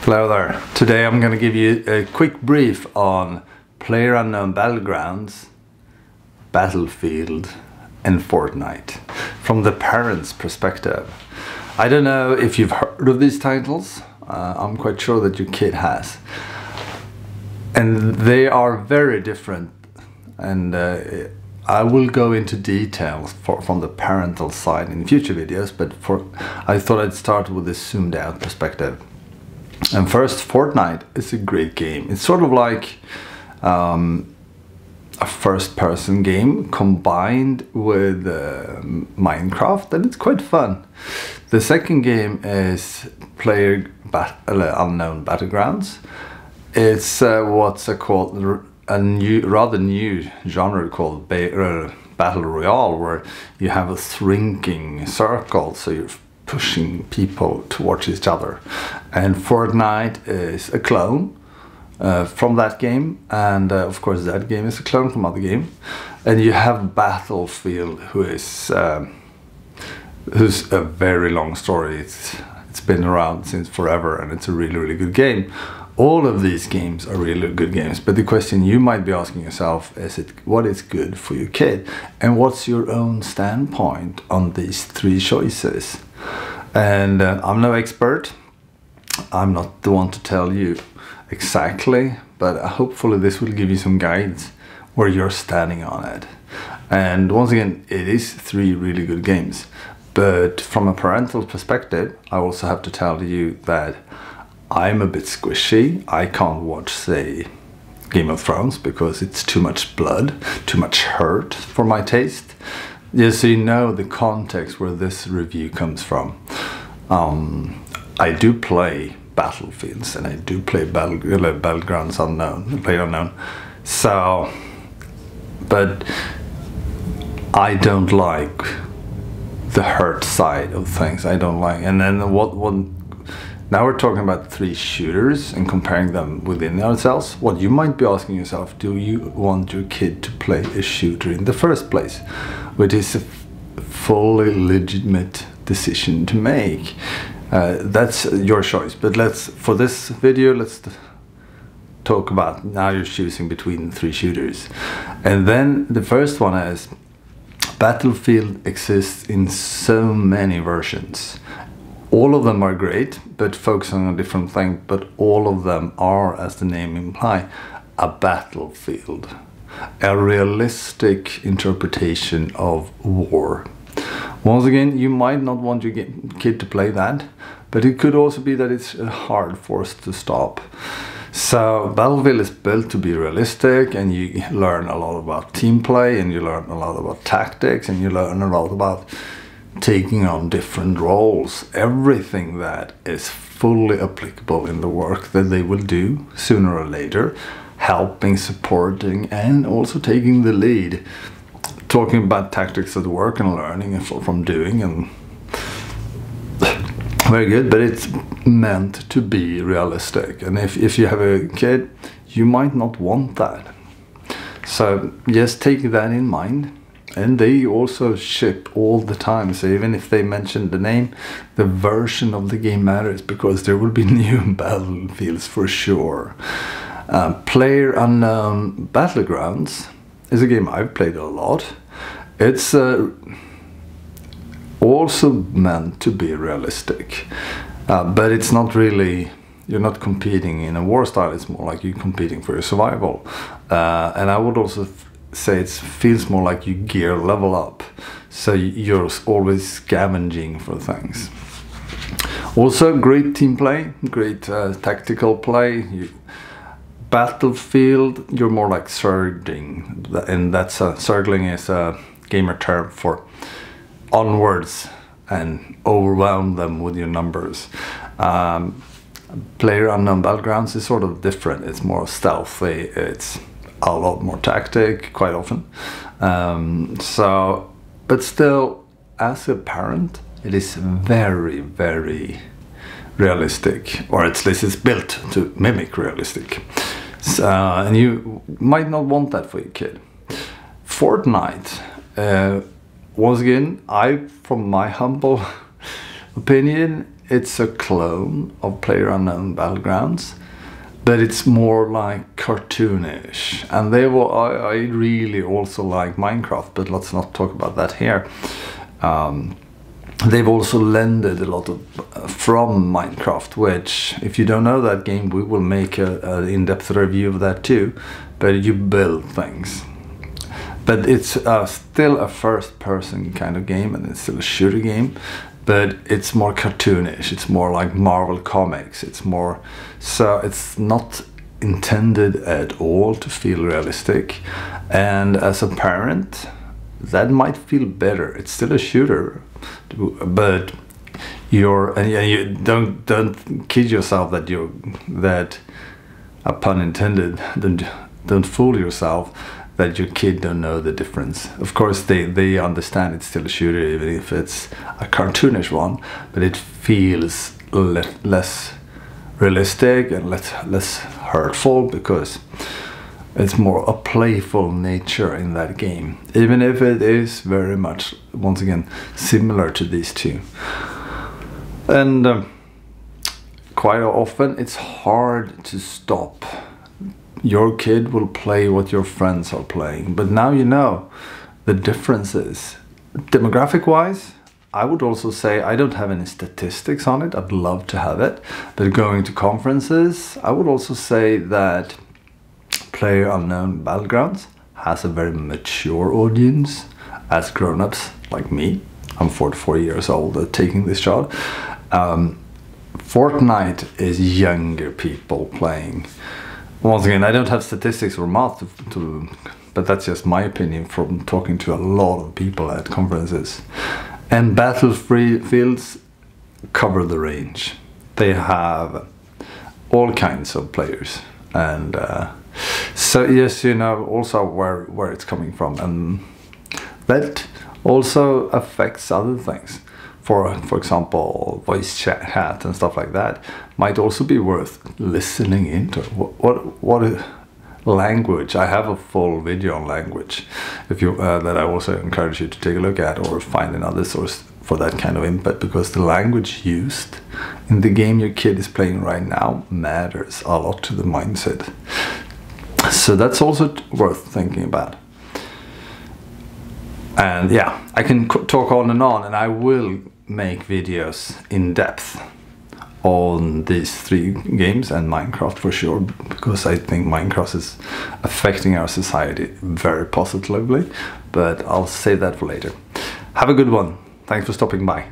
Hello there. Today I'm going to give you a quick brief on PlayerUnknown Battlegrounds, Battlefield and Fortnite from the parents' perspective. I don't know if you've heard of these titles. I'm quite sure that your kid has. And they are very different, and I will go into details from the parental side in future videos, but I thought I'd start with this zoomed out perspective. And first, Fortnite is a great game. It's sort of like a first-person game combined with Minecraft, and it's quite fun. The second game is PlayerUnknown Battlegrounds. It's what's called a rather new genre called Battle Royale, where you have a shrinking circle, so you're pushing people towards each other. And Fortnite is a clone from that game, and of course that game is a clone from other game. And you have Battlefield, who's a very long story. It's been around since forever, and it's a really good game. All of these games are really good games, but the question you might be asking yourself is what is good for your kid, and what's your own standpoint on these three choices? And I'm no expert. I'm not the one to tell you exactly, but hopefully this will give you some guides where you're standing on it. And once again, it is three really good games, but from a parental perspective, I also have to tell you that I'm a bit squishy. I can't watch, say, Game of Thrones because it's too much blood, too much hurt for my taste. Just so you know the context where this review comes from. I do play Battlefields, and I do play Battlegrounds PlayerUnknown. So, but I don't like the hurt side of things. I don't like. And then now we're talking about three shooters and comparing them within ourselves. What you might be asking yourself, do you want your kid to play a shooter in the first place? Which is a fully legitimate decision to make. That's your choice. But for this video, let's talk about now you're choosing between three shooters. And then the first one is Battlefield exists in so many versions. All of them are great, but focusing on a different thing, but all of them are, as the name implies, a battlefield. A realistic interpretation of war. Once again, you might not want your kid to play that, but it could also be that it's a hard force to stop. So Battlefield is built to be realistic, and you learn a lot about team play, and you learn a lot about tactics, and you learn a lot about taking on different roles. Everything that is fully applicable in the work that they will do sooner or later, helping, supporting, and also taking the lead. Talking about tactics at work and learning from doing, and very good, but it's meant to be realistic. And if you have a kid, you might not want that. So just take that in mind. And they also ship all the time, so even if they mention the name, the version of the game matters, because there will be new Battlefields for sure. PlayerUnknown Battlegrounds is a game I've played a lot. It's also meant to be realistic, but it's not really. You're not competing in a war style. It's more like you're competing for your survival, and I would also say it feels more like you gear level up, so you're always scavenging for things. Also great team play, great tactical play. Battlefield, you're more like surging, and that's circling is a gamer term for onwards and overwhelm them with your numbers. PlayerUnknown Battlegrounds is sort of different. It's more stealthy. It's a lot more tactic quite often. But still, as a parent, it is very realistic, or at least it's built to mimic realistic. And you might not want that for your kid. Fortnite, once again, from my humble opinion, it's a clone of PlayerUnknown Battlegrounds, but it's more like cartoonish. And I really also like Minecraft, but let's not talk about that here. They've also lended a lot of from Minecraft, which, if you don't know that game, we will make an in-depth review of that too. But you build things. But it's still a first-person kind of game, and it's still a shooter game. But it's more cartoonish. It's more like Marvel Comics. It's more, so it's not intended at all to feel realistic. And as a parent, that might feel better. It's still a shooter, but you don't kid yourself that a pun intended. Don't fool yourself that your kid don't know the difference. Of course they understand it's still a shooter, even if it's a cartoonish one, but it feels less realistic and less hurtful, because it's more a playful nature in that game, even if it is very much, once again, similar to these two. And quite often it's hard to stop. Your kid will play what your friends are playing, but now you know the differences. Demographic wise, I would also say, I don't have any statistics on it, I'd love to have it, but going to conferences, I would also say that PlayerUnknown Battlegrounds has a very mature audience, as grown-ups like me. I'm 44 years old, taking this shot. Fortnite is younger people playing. Once again, I don't have statistics or math but that's just my opinion from talking to a lot of people at conferences. And Battlefields cover the range. They have all kinds of players, and so yes, you know also where it's coming from, and that also affects other things. For example, voice chat and stuff like that might also be worth listening into. What language? I have a full video on language, if you that I also encourage you to take a look at, or find another source for that kind of input, because the language used in the game your kid is playing right now matters a lot to the mindset. So that's also worth thinking about. And yeah, I can talk on, and I will make videos in depth on these three games and Minecraft for sure, because I think Minecraft is affecting our society very positively, but I'll save that for later. Have a good one. Thanks for stopping by.